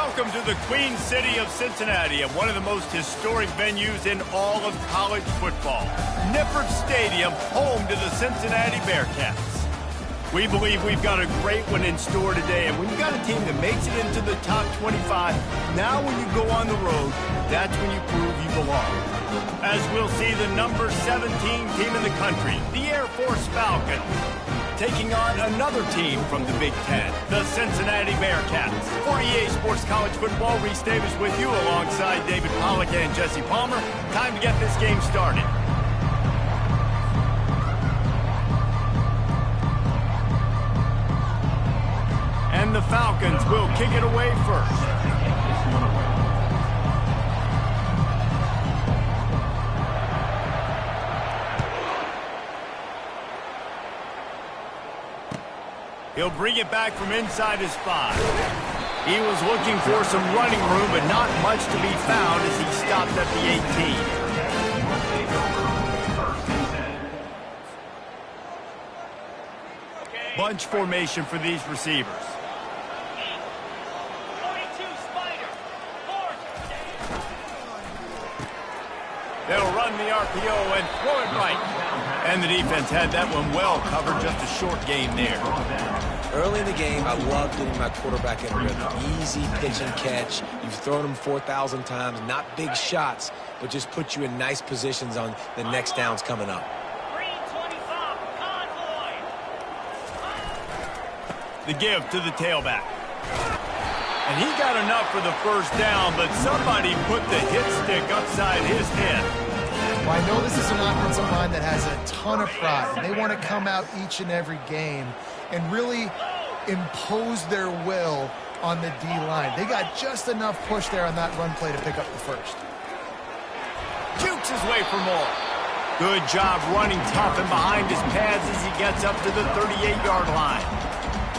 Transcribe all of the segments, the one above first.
Welcome to the Queen City of Cincinnati and one of the most historic venues in all of college football. Nippert Stadium, home to the Cincinnati Bearcats. We believe we've got a great one in store today, and when you've got a team that makes it into the top 25, now when you go on the road, that's when you prove you belong. As we'll see the number 17 team in the country, the Air Force Falcons, taking on another team from the Big Ten, the Cincinnati Bearcats. For EA Sports College Football, Reese Davis with you alongside David Pollack and Jesse Palmer. Time to get this game started. And the Falcons will kick it away first. He'll bring it back from inside his 5. He was looking for some running room, but not much to be found as he stopped at the 18. Bunch formation for these receivers. They'll run the RPO and throw it right. And the defense had that one well covered, just a short gain there. Early in the game, I love getting my quarterback in a rhythm. Easy pitch and catch. You've thrown him 4,000 times. Not big shots, but just put you in nice positions on the next downs coming up. The give to the tailback. And he got enough for the first down, but somebody put the hit stick upside his head. Well, I know this is an offensive line that has a ton of pride. They want to come out each and every game and really impose their will on the D-line. They got just enough push there on that run play to pick up the first. Jukes his way for more. Good job running tough and behind his pads as he gets up to the 38-yard line.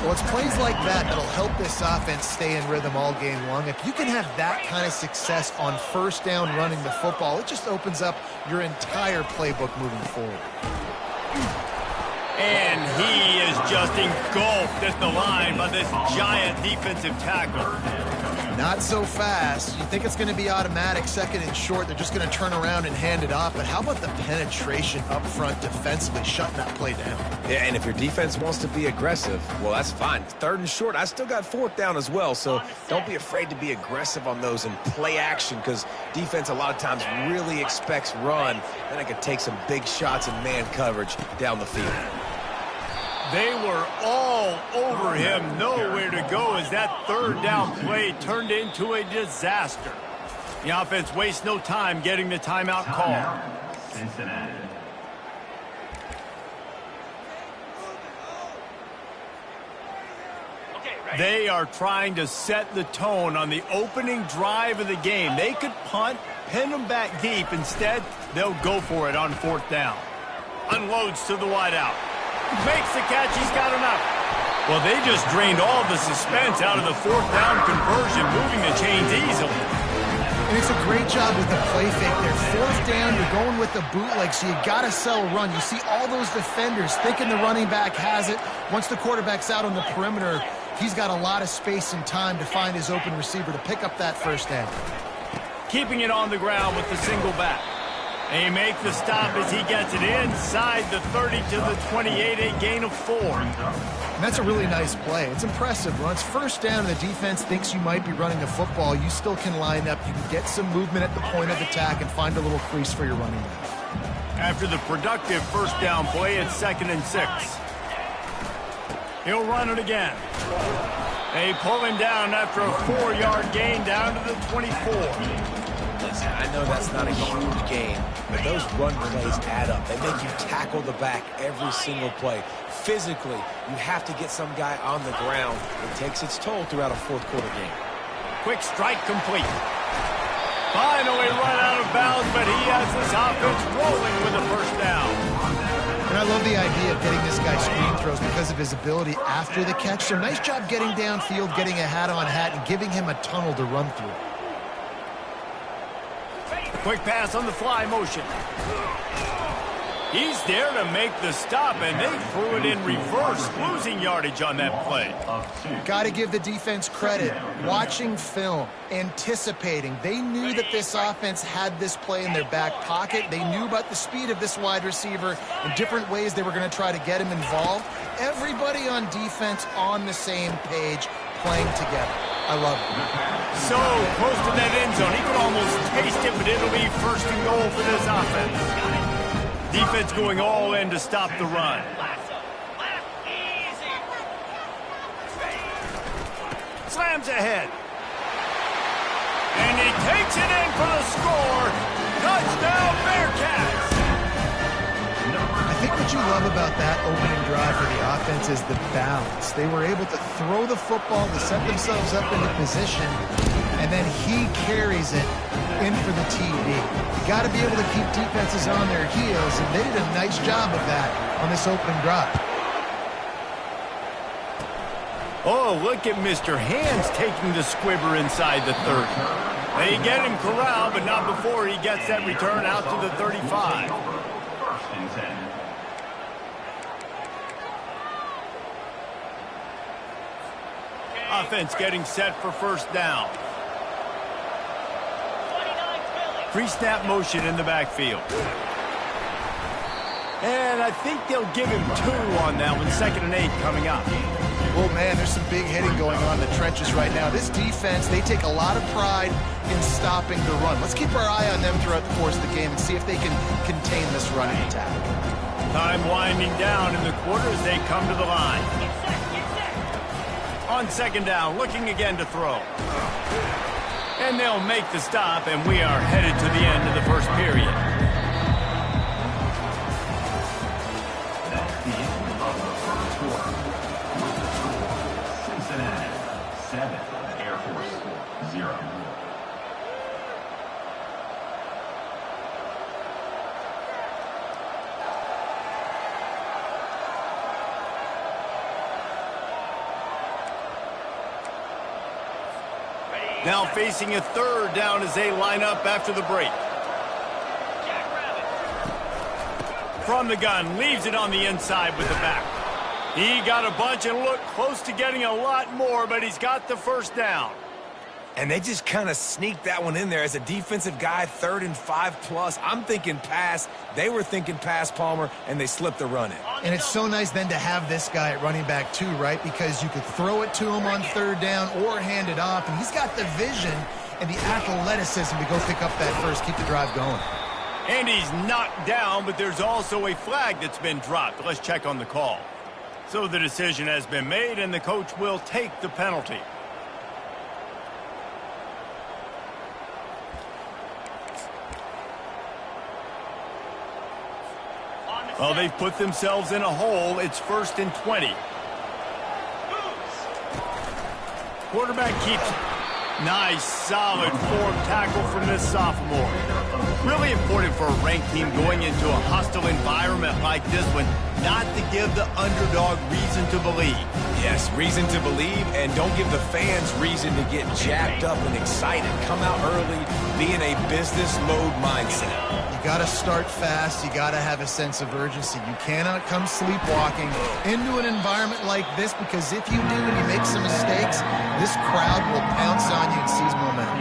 Well, it's plays like that that'll help this offense stay in rhythm all game long. If you can have that kind of success on first down running the football, it just opens up your entire playbook moving forward. And he is just engulfed at the line by this giant defensive tackle. Not so fast. You think it's going to be automatic, second and short. They're just going to turn around and hand it off. But how about the penetration up front defensively, shutting that play down? Yeah, and if your defense wants to be aggressive, well, that's fine. Third and short, I still got fourth down as well. So don't be afraid to be aggressive on those and play action, because defense a lot of times really expects run. Then it can take some big shots in man coverage down the field. They were all over him, nowhere to go as that third down play turned into a disaster. The offense wastes no time getting the timeout call. Cincinnati. They are trying to set the tone on the opening drive of the game. They could punt, pin them back deep. Instead, they'll go for it on fourth down. Unloads to the wideout. Makes the catch. He's got enough. Well, they just drained all the suspense out of the fourth down conversion, moving the chains easily. And it's a great job with the play fake there. Fourth down, you're going with the bootleg, so you got to sell a run. You see all those defenders thinking the running back has it. Once the quarterback's out on the perimeter, he's got a lot of space and time to find his open receiver to pick up that first down. Keeping it on the ground with the single back. They make the stop as he gets it inside the 30 to the 28, a gain of 4. And that's a really nice play. It's impressive. When it's first down and the defense thinks you might be running the football, you still can line up. You can get some movement at the point of attack and find a little crease for your running back. After the productive first down play, it's 2nd and 6. He'll run it again. They pull him down after a 4-yard gain down to the 24. Listen, I know that's not a huge gain, but those run plays add up. They make you tackle the back every single play. Physically, you have to get some guy on the ground. It takes its toll throughout a fourth-quarter game. Quick strike complete. Finally run out of bounds, but he has this offense rolling with a first down. And I love the idea of getting this guy screen throws because of his ability after the catch. So nice job getting downfield, getting a hat-on-hat, and giving him a tunnel to run through. Quick pass on the fly motion. He's there to make the stop, and they threw it in reverse, losing yardage on that play. Got to give the defense credit. Watching film, anticipating. They knew that this offense had this play in their back pocket. They knew about the speed of this wide receiver and different ways they were going to try to get him involved. Everybody on defense on the same page, playing together. I love it. So close to that end zone. He could almost taste it, but it'll be first and goal for this offense. Defense going all in to stop the run. Slams ahead. And he takes it in for the score. Touchdown, Bearcats! I think what you love about that opening drive for the offense is the balance. They were able to throw the football to set themselves up into position, and then he carries it in for the TD. You got to be able to keep defenses on their heels, and they did a nice job of that on this opening drive. Oh, look at Mr. Hands taking the squibber inside the 30. They get him corralled, but not before he gets that return out to the 35. Offense getting set for first down. Pre-snap motion in the backfield. And I think they'll give him 2 on that one. 2nd and 8 coming up. Oh, man, there's some big hitting going on in the trenches right now. This defense, they take a lot of pride in stopping the run. Let's keep our eye on them throughout the course of the game and see if they can contain this running attack. Time winding down in the quarter as they come to the line. On 2nd down, looking again to throw. And they'll make the stop, and we are headed to the end of the first period. That's the end of the first quarter. Cincinnati, 7, Air Force, 0. Now facing a 3rd down as they line up after the break. From the gun, leaves it on the inside with the back. He got a bunch and looked close to getting a lot more, but he's got the first down. And they just kind of sneaked that one in there as a defensive guy, 3rd and 5+. I'm thinking pass. They were thinking pass, Palmer, and they slipped the run in. And it's so nice then to have this guy at running back too, right? Because you could throw it to him on 3rd down or hand it off, and he's got the vision and the athleticism to go pick up that first, keep the drive going. And he's knocked down, but there's also a flag that's been dropped. Let's check on the call. So the decision has been made, and the coach will take the penalty. Well, they've put themselves in a hole. It's 1st and 20. Quarterback keeps it. Nice, solid form tackle from this sophomore. Really important for a ranked team going into a hostile environment like this one, not to give the underdog reason to believe. Yes, reason to believe, and don't give the fans reason to get jacked up and excited. Come out early, be in a business mode mindset. You got to start fast. You got to have a sense of urgency. You cannot come sleepwalking into an environment like this, because if you do and you make some mistakes, this crowd will pounce on you and seize momentum.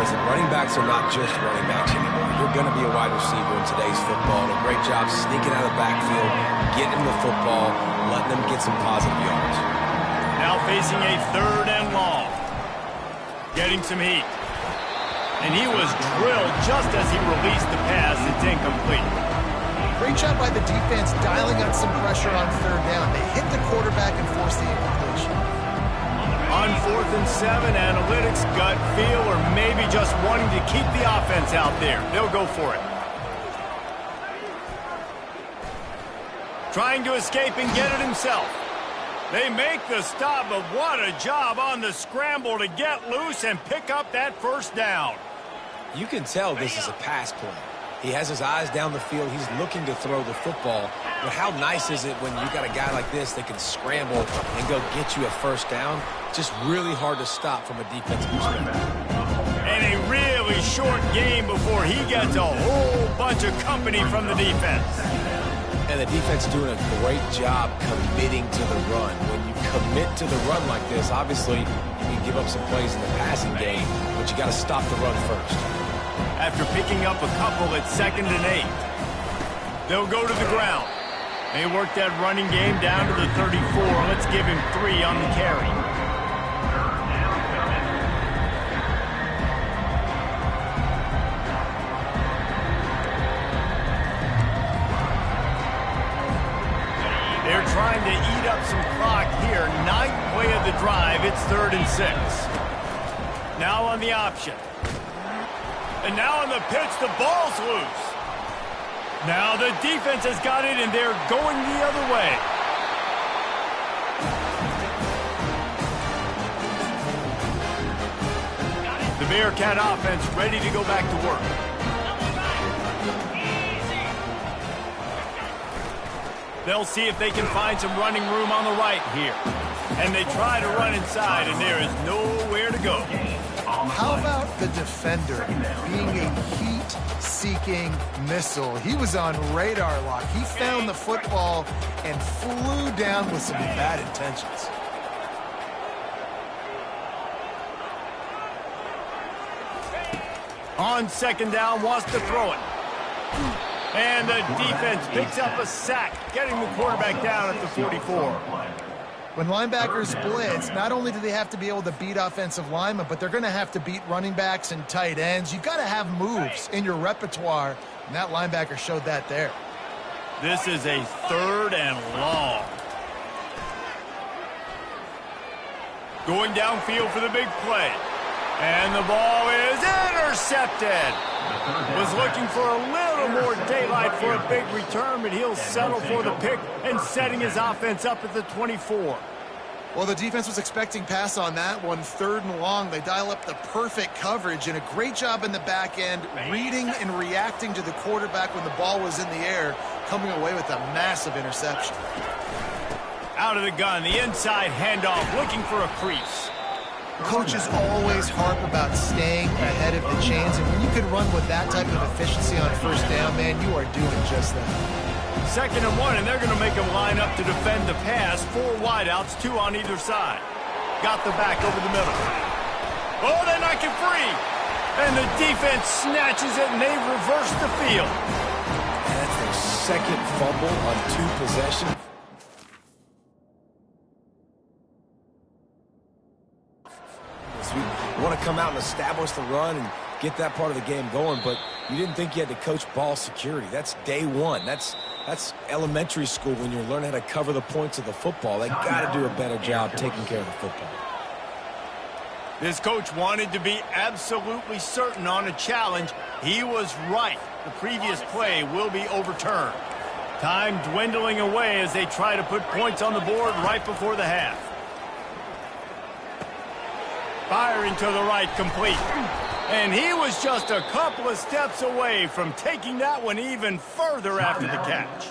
Listen, running backs are not just running backs anymore. You're going to be a wide receiver in today's football. And a great job sneaking out of the backfield, getting the football, letting them get some positive yards. Now facing a 3rd and long. Getting some heat. And he was drilled just as he released the pass. It's incomplete. Great job by the defense dialing up some pressure on 3rd down. They hit the quarterback and forced the incompletion. On 4th and 7, analytics, gut feel, or maybe just wanting to keep the offense out there. They'll go for it. Trying to escape and get it himself. They make the stop, but what a job on the scramble to get loose and pick up that first down. You can tell this is a pass play. He has his eyes down the field. He's looking to throw the football. But how nice is it when you got a guy like this that can scramble and go get you a first down? Just really hard to stop from a defensive perspective. And a really short game before he gets a whole bunch of company from the defense. And the defense doing a great job committing to the run. When you commit to the run like this, obviously you can give up some plays in the passing game, but you got to stop the run first. After picking up a couple at 2nd and 8, they'll go to the ground. They work that running game down to the 34. Let's give him 3 on the carry. They're trying to eat up some clock here. 9th play of the drive. It's 3rd and 6. Now on the option. And now on the pitch, the ball's loose. Now the defense has got it, and they're going the other way. The Bearcat offense ready to go back to work. They'll see if they can find some running room on the right here. And they try to run inside, and there is nowhere to go. How about the defender being a heat-seeking missile? He was on radar lock. He found the football and flew down with some bad intentions. On 2nd down, wants to throw it. And the defense picks up a sack, getting the quarterback down at the 44. When linebackers blitz, not only do they have to be able to beat offensive linemen, but they're going to have to beat running backs and tight ends. You've got to have moves in your repertoire, and that linebacker showed that there. This is a 3rd and long. Going downfield for the big play. And the ball is intercepted. Was looking for a little more daylight for a big return, but he'll settle for the pick and setting his offense up at the 24. Well, the defense was expecting pass on that one. 3rd and long. They dial up the perfect coverage and a great job in the back end, reading and reacting to the quarterback when the ball was in the air, coming away with a massive interception. Out of the gun, the inside handoff, looking for a crease. Coaches always harp about staying ahead of the chains, and when you can run with that type of efficiency on 1st down, man, you are doing just that. 2nd and 1, and they're going to make them line up to defend the pass. 4 wideouts, 2 on either side. Got the back over the middle. Oh, they knock it free. And the defense snatches it, and they reverse the field. That's their 2nd fumble on 2 possessions. We want to come out and establish the run and get that part of the game going, but you didn't think you had to coach ball security. That's day one. That's elementary school when you're learning how to cover the points of the football. They got to do a better job taking care of the football. This coach wanted to be absolutely certain on a challenge. He was right. The previous play will be overturned. Time dwindling away as they try to put points on the board right before the half. Firing to the right, complete. And he was just a couple of steps away from taking that one even further after the catch.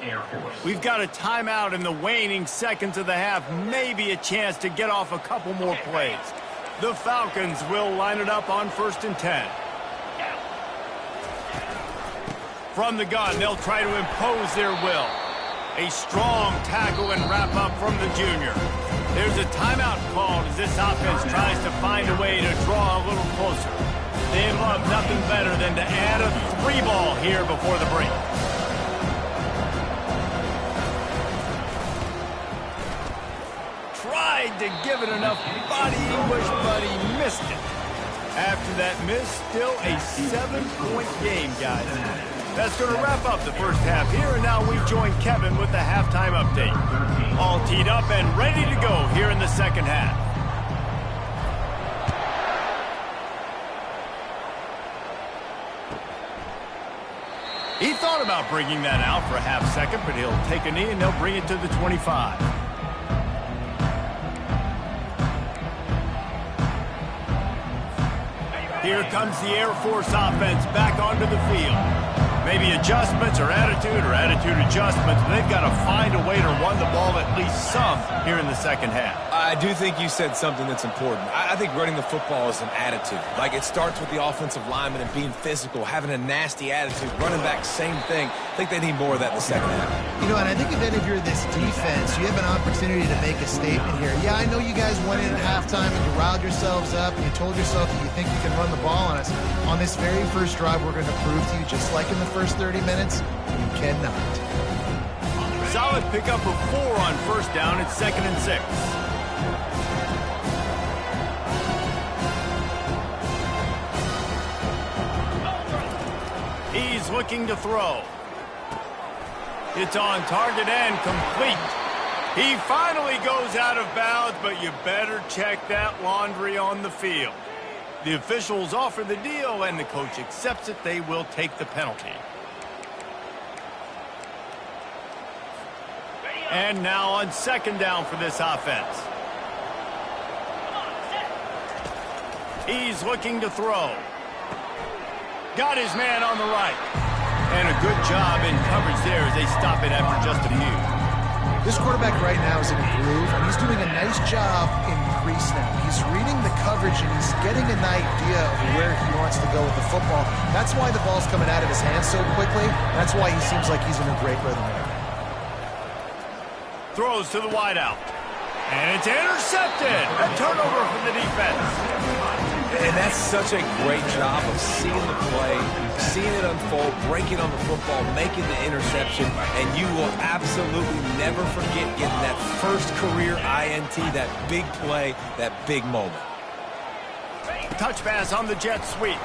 We've got a timeout in the waning seconds of the half, maybe a chance to get off a couple more plays. The Falcons will line it up on 1st and 10. From the gun, they'll try to impose their will. A strong tackle and wrap up from the junior. There's a timeout called as this offense tries to find a way to draw a little closer. They'd love nothing better than to add a 3 ball here before the break. Tried to give it enough body English, but he missed it. After that miss, still a 7-point game, guys. That's going to wrap up the first half here, and now we join Kevin with the halftime update. All teed up and ready to go here in the second half. He thought about bringing that out for a half second, but he'll take a knee and they'll bring it to the 25. Here comes the Air Force offense back onto the field. Maybe adjustments or attitude adjustments. They've got to find a way to run the ball at least some here in the second half. I do think you said something that's important. I think running the football is an attitude. Like, it starts with the offensive lineman and being physical, having a nasty attitude. Running back, same thing. I think they need more of that in the second half. You know, and I think if you're this defense, you have an opportunity to make a statement here. Yeah, I know you guys went in at halftime and you riled yourselves up and you told yourself that you think you can run the ball on us. On this very first drive, we're going to prove to you, just like in the first 30 minutes, you cannot. Solid pickup of 4 on first down. It's 2nd and 6. He's looking to throw. It's on target and complete. He finally goes out of bounds, but you better check that laundry on the field. The officials offer the deal, and the coach accepts it. They will take the penalty. And now on 2nd down for this offense. He's looking to throw. Got his man on the right. And a good job in coverage there as they stop it after just a few. This quarterback right now is in a groove, and he's doing a nice job in crease now. He's reading the coverage, and he's getting an idea of where he wants to go with the football. That's why the ball's coming out of his hands so quickly. That's why he seems like he's in a great rhythm here. Throws to the wideout. And it's intercepted. A turnover from the defense. And that's such a great job of seeing the play, seeing it unfold, breaking on the football, making the interception, and you will absolutely never forget getting that first career INT, that big play, that big moment. Touch pass on the jet sweep.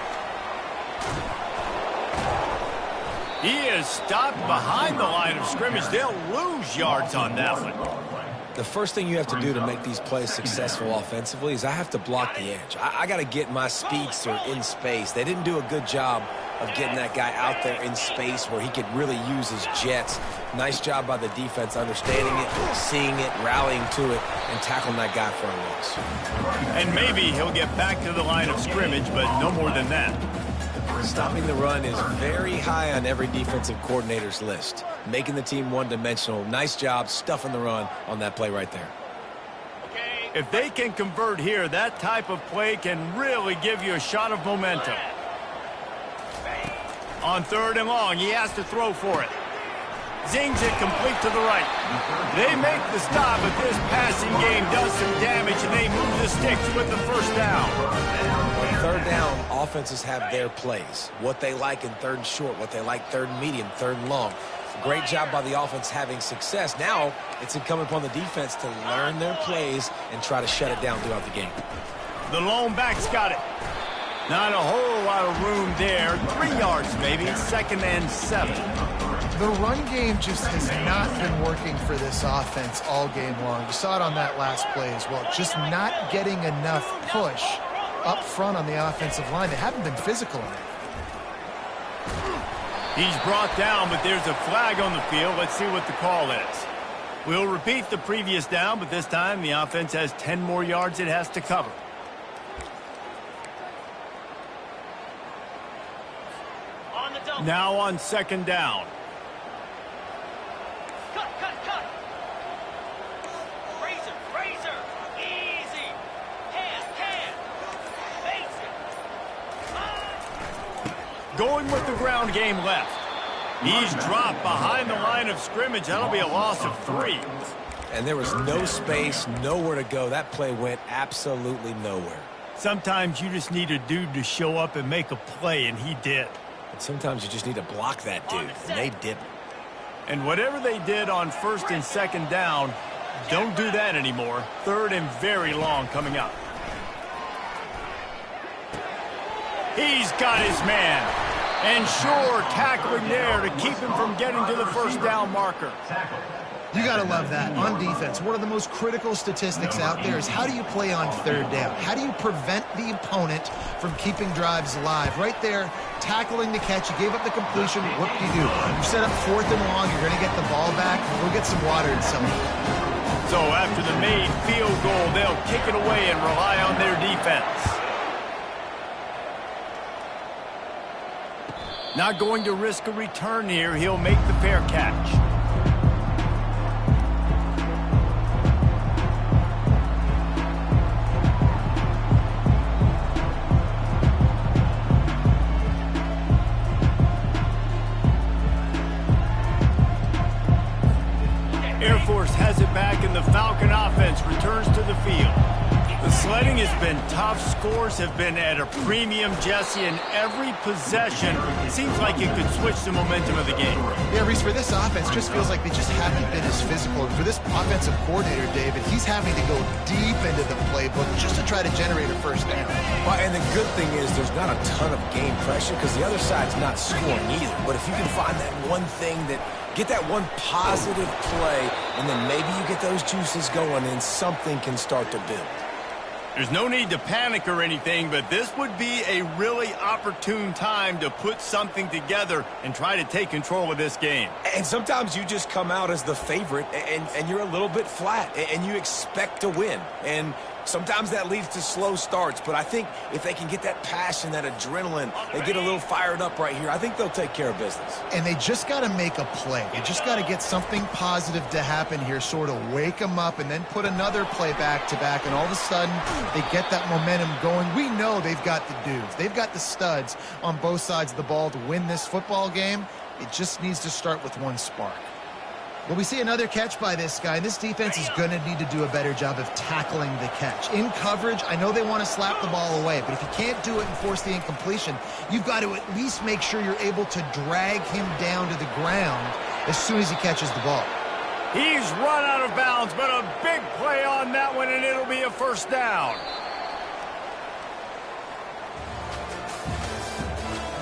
He is stopped behind the line of scrimmage. They'll lose yards on that one. The first thing you have to do to make these plays successful offensively is I have to block the edge. I got to get my speedster in space. They didn't do a good job of getting that guy out there in space where he could really use his jets. Nice job by the defense understanding it, seeing it, rallying to it, and tackling that guy for a loss. And maybe he'll get back to the line of scrimmage, but no more than that. Stopping the run is very high on every defensive coordinator's list. Making the team one-dimensional. Nice job stuffing the run on that play right there. If they can convert here, that type of play can really give you a shot of momentum. On 3rd and long, he has to throw for it. Zings it complete to the right. They make the stop, but this passing game does some damage, and they move the sticks with the first down. 3rd down, offenses have their plays. What they like in 3rd and short, what they like 3rd and medium, 3rd and long. Great job by the offense having success. Now it's incumbent upon the defense to learn their plays and try to shut it down throughout the game. The lone back's got it. Not a whole lot of room there. 3 yards maybe. 2nd and 7. The run game just has not been working for this offense all game long. You saw it on that last play as well. Just not getting enough push up front on the offensive line. They haven't been physical enough. He's brought down, but there's a flag on the field. Let's see what the call is. We'll repeat the previous down, but this time the offense has 10 more yards it has to cover. Now on 2nd down. Cut. Razor. Easy. Hand. Basic. Going with the ground game left. He's dropped behind the line of scrimmage. That'll be a loss of 3. And there was no space, nowhere to go. That play went absolutely nowhere. Sometimes you just need a dude to show up and make a play, and he did. And sometimes you just need to block that dude, and they didn't. And whatever they did on 1st and 2nd down, don't do that anymore. 3rd and very long coming up. He's got his man. And sure, tackling there to keep him from getting to the first down marker. You got to love that. On defense, one of the most critical statistics out there is how do you play on 3rd down? How do you prevent the opponent from keeping drives alive? Right there, tackling the catch. You gave up the completion. What do? You set up 4th and long. You're going to get the ball back. Go get some water and something. So after the made field goal, they'll kick it away and rely on their defense. Not going to risk a return here. He'll make the fair catch. force has it back, and the Falcon offense returns to the field. The sledding has been tough. Scores have been at a premium, Jesse, and every possession seems like it could switch the momentum of the game. Yeah, Reese, for this offense, just feels like they just haven't been as physical. And for this offensive coordinator, David, he's having to go deep into the playbook just to try to generate a first down. Well, and the good thing is there's not a ton of game pressure because the other side's not scoring either. But if you can find that one thing get that one positive play, and then maybe you get those juices going and something can start to build. There's no need to panic or anything, but this would be a really opportune time to put something together and try to take control of this game. And sometimes you just come out as the favorite, and you're a little bit flat, and you expect to win. And sometimes that leads to slow starts, but I think if they can get that passion, that adrenaline, they get a little fired up right here, I think they'll take care of business. And they just got to make a play. They just got to get something positive to happen here, sort of wake them up, and then put another play back-to-back, and all of a sudden they get that momentum going. We know they've got the dudes. They've got the studs on both sides of the ball to win this football game. It just needs to start with one spark. Well, we see another catch by this guy. This defense is going to need to do a better job of tackling the catch. In coverage, I know they want to slap the ball away, but if you can't do it and force the incompletion, you've got to at least make sure you're able to drag him down to the ground as soon as he catches the ball. He's run out of bounds, but a big play on that one, and it'll be a first down.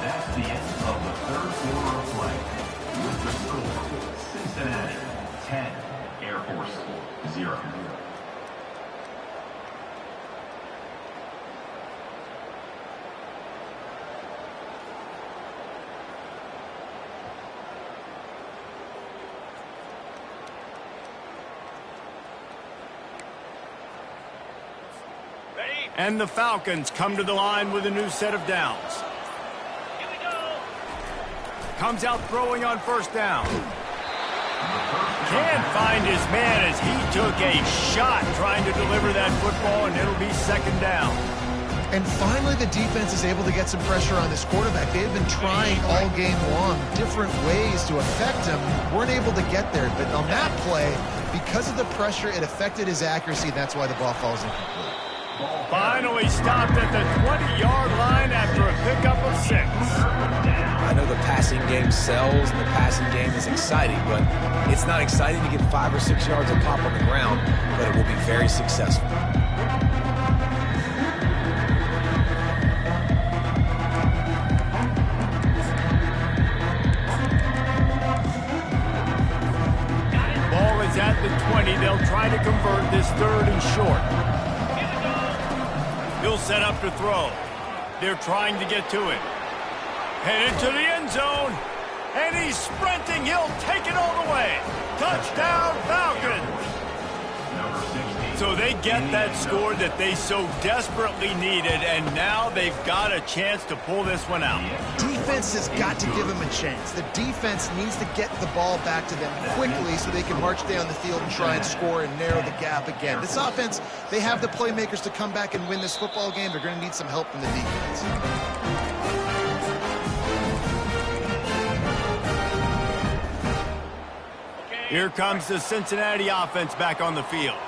That's the end of the third quarter of play. With the score, Cincinnati 10, Air Force 0. And the Falcons come to the line with a new set of downs. Here we go. Comes out throwing on first down. Can't find his man as he took a shot trying to deliver that football, and it'll be second down. And finally, the defense is able to get some pressure on this quarterback. They had been trying all game long different ways to affect him. Weren't able to get there. But on that play, because of the pressure, it affected his accuracy. That's why the ball falls incomplete. Finally stopped at the 20-yard line after a pickup of 6. I know the passing game sells and the passing game is exciting, but it's not exciting to get 5 or 6 yards of pop on the ground, but it will be very successful. Ball is at the 20. They'll try to convert this third and short. He'll set up to throw. They're trying to get to it. Headed to the end zone. And he's sprinting. He'll take it all the way. Touchdown, Falcons. So they get that score that they so desperately needed, and now they've got a chance to pull this one out. Defense has got to give them a chance. The defense needs to get the ball back to them quickly so they can march down the field and try and score and narrow the gap again. This offense, they have the playmakers to come back and win this football game. They're going to need some help from the defense. Here comes the Cincinnati offense back on the field.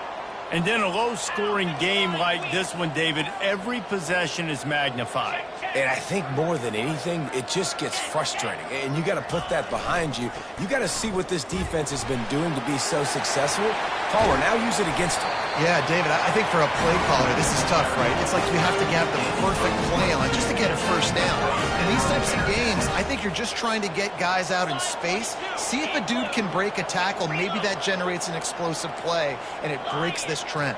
And in a low-scoring game like this one, David, every possession is magnified. And I think more than anything, it just gets frustrating. And you got to put that behind you. You got to see what this defense has been doing to be so successful. Caller, now use it against them. Yeah, David, I think for a play caller, this is tough, right? It's like you have to have the perfect play on just to get a first down. In these types of games, I think you're just trying to get guys out in space, see if a dude can break a tackle. Maybe that generates an explosive play, and it breaks this trend.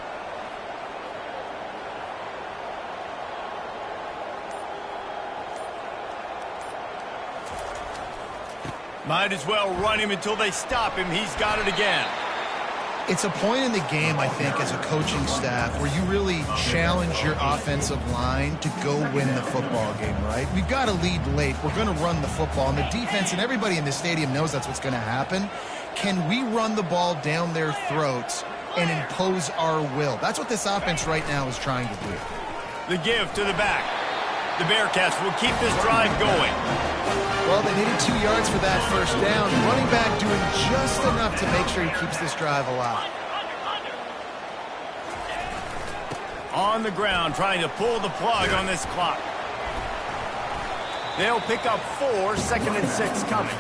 Might as well run him until they stop him. He's got it again. It's a point in the game, I think, as a coaching staff where you really challenge your offensive line to go win the football game, right? We've got to lead late. We're going to run the football, and the defense and everybody in the stadium knows that's what's going to happen. Can we run the ball down their throats and impose our will? That's what this offense right now is trying to do. The give to the back. The Bearcats will keep this drive going. Well, they needed 2 yards for that first down. Running back doing just enough to make sure he keeps this drive alive. On the ground, trying to pull the plug on this clock. They'll pick up 4, 2nd and 6 coming.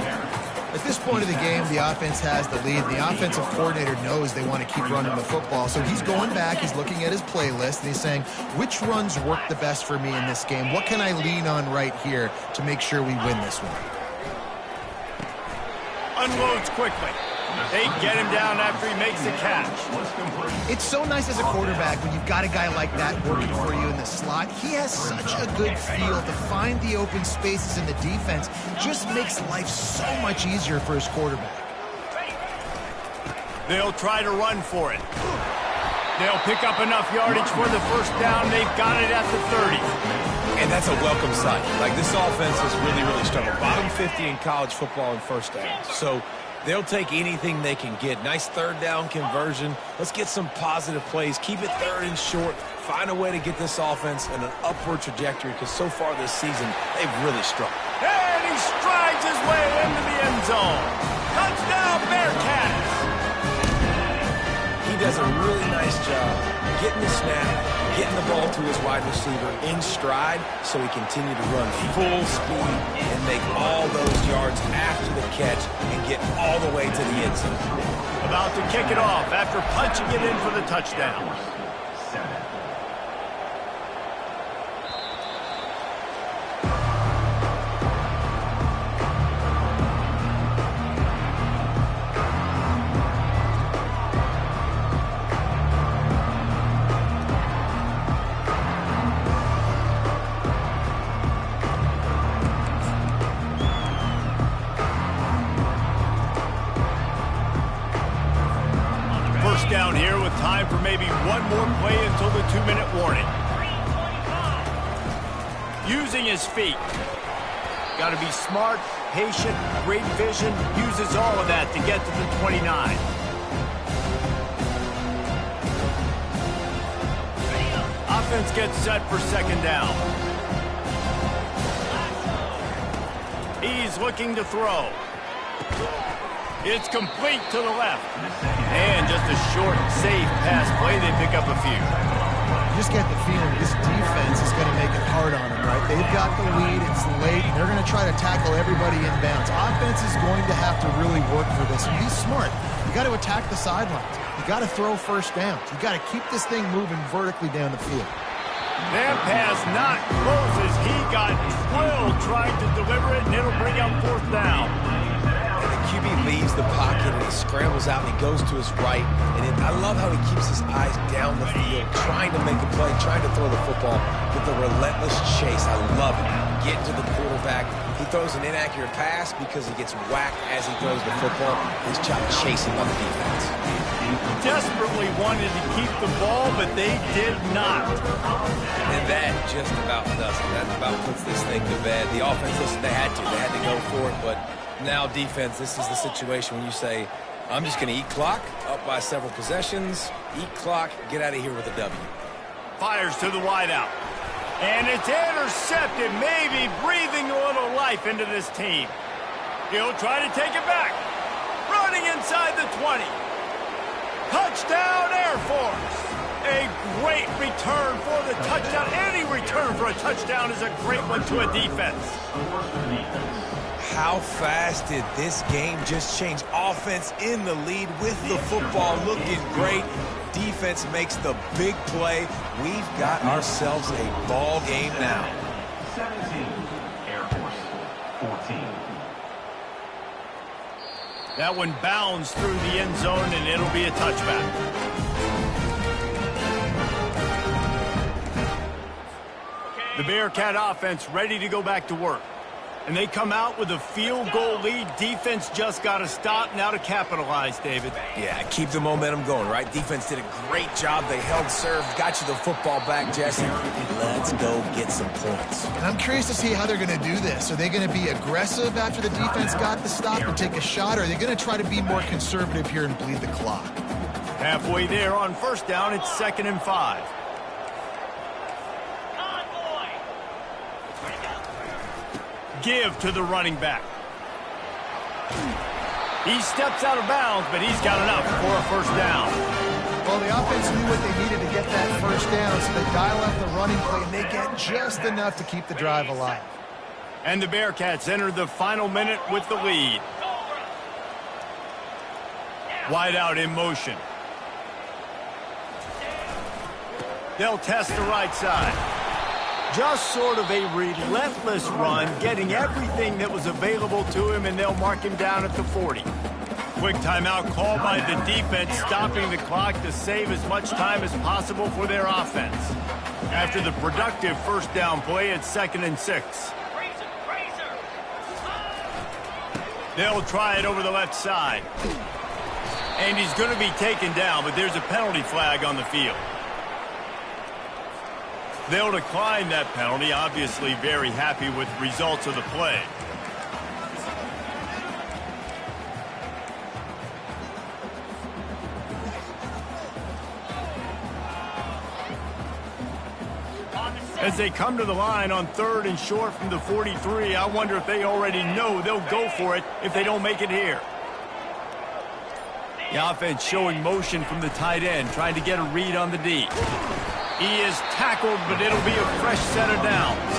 At this point of the game, the offense has the lead. The offensive coordinator knows they want to keep running the football. So he's going back, he's looking at his playlist, and he's saying, which runs work the best for me in this game? What can I lean on right here to make sure we win this one? Unloads quickly. They get him down after he makes the catch. It's so nice as a quarterback when you've got a guy like that working for you in the slot. He has such a good feel to find the open spaces in the defense. Just makes life so much easier for his quarterback. They'll try to run for it. They'll pick up enough yardage for the first down. They've got it at the 30. And that's a welcome sight. Like, this offense has really struggled. Bottom 50 in college football in first downs. So they'll take anything they can get. Nice third down conversion. Let's get some positive plays. Keep it 3rd and short. Find a way to get this offense in an upward trajectory, because so far this season, they've really struggled. And he strides his way into the end zone. Touchdown, Bearcats! He does a really nice job getting the snap, getting the ball to his wide receiver in stride, so he continue to run full speed and make all those yards after the catch and get all the way to the end zone. About to kick it off after punching it in for the touchdown. Down here with time for maybe one more play until the 2-minute warning. Using his feet. Got to be smart, patient, great vision. Uses all of that to get to the 29. Offense gets set for 2nd down. He's looking to throw. It's complete to the left. And just a short, safe pass play. They pick up a few. You just get the feeling this defense is going to make it hard on them, right? They've got the lead. It's late. They're going to try to tackle everybody inbounds. Offense is going to have to really work for this. And be smart. You got to attack the sidelines. You got to throw first downs. You got to keep this thing moving vertically down the field. That pass not close as he got drilled trying to deliver it, and it'll bring up 4th down. QB leaves the pocket and he scrambles out and he goes to his right. And I love how he keeps his eyes down the field, trying to make a play, trying to throw the football with the relentless chase. I love it. Getting to the quarterback. He throws an inaccurate pass because he gets whacked as he throws the football. He's chasing by the defense. Desperately wanted to keep the ball, but they did not. And that just about does it. That about puts this thing to bed. The offense, listen, they had to go for it, but now defense, this is the situation when you say, I'm just going to eat clock, up by several possessions, eat clock, get out of here with a W. Fires to the wideout. And it's intercepted, maybe breathing a little life into this team. He'll try to take it back. Running inside the 20. Touchdown, Air Force. A great return for the touchdown. Any return for a touchdown is a great one to a defense. How fast did this game just change? Offense in the lead with the football looking great. Defense makes the big play. We've got ourselves a ball game now. 17, Air Force 14. That one bounds through the end zone, and it'll be a touchback. The Bearcat offense ready to go back to work. And they come out with a field goal lead. Defense just got to stop now to capitalize, David. Yeah, keep the momentum going, right? Defense did a great job. They held serve, got you the football back, Jesse. Let's go get some points. And I'm curious to see how they're going to do this. Are they going to be aggressive after the defense got the stop and take a shot, or are they going to try to be more conservative here and bleed the clock? Halfway there on first down, it's 2nd and 5. give to the running back. He steps out of bounds, but he's got enough for a first down. Well, the offense knew what they needed to get that first down, so they dial up the running play, and they get just enough to keep the drive alive. And the Bearcats enter the final minute with the lead. Wide out in motion. They'll test the right side. Just sort of a relentless run, getting everything that was available to him, and they'll mark him down at the 40. Quick timeout called by the defense, stopping the clock to save as much time as possible for their offense. After the productive first down play, it's 2nd and 6. They'll try it over the left side. And he's going to be taken down, but there's a penalty flag on the field. They'll decline that penalty, obviously very happy with the results of the play. As they come to the line on 3rd and short from the 43, I wonder if they already know they'll go for it if they don't make it here. The offense showing motion from the tight end, trying to get a read on the D. He is tackled, but it'll be a fresh set of downs.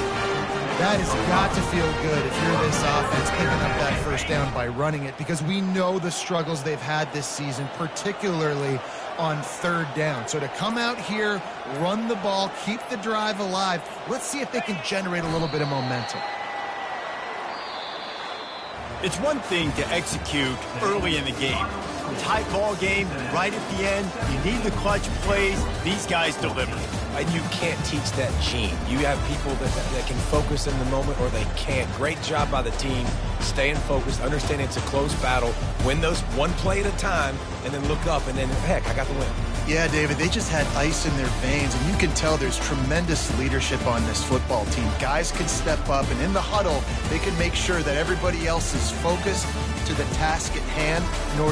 That has got to feel good if you're this offense picking up that first down by running it, because we know the struggles they've had this season, particularly on 3rd down. So to come out here, run the ball, keep the drive alive, let's see if they can generate a little bit of momentum. It's one thing to execute early in the game. Tight ball game, right at the end, you need the clutch plays. These guys deliver. And you can't teach that gene. You have people that can focus in the moment, or they can't. Great job by the team, staying focused, understanding it's a close battle, win those one play at a time, and then look up, and then, heck, I got the win. Yeah, David, they just had ice in their veins, and you can tell there's tremendous leadership on this football team. Guys can step up, and in the huddle, they can make sure that everybody else is focused to the task at hand in order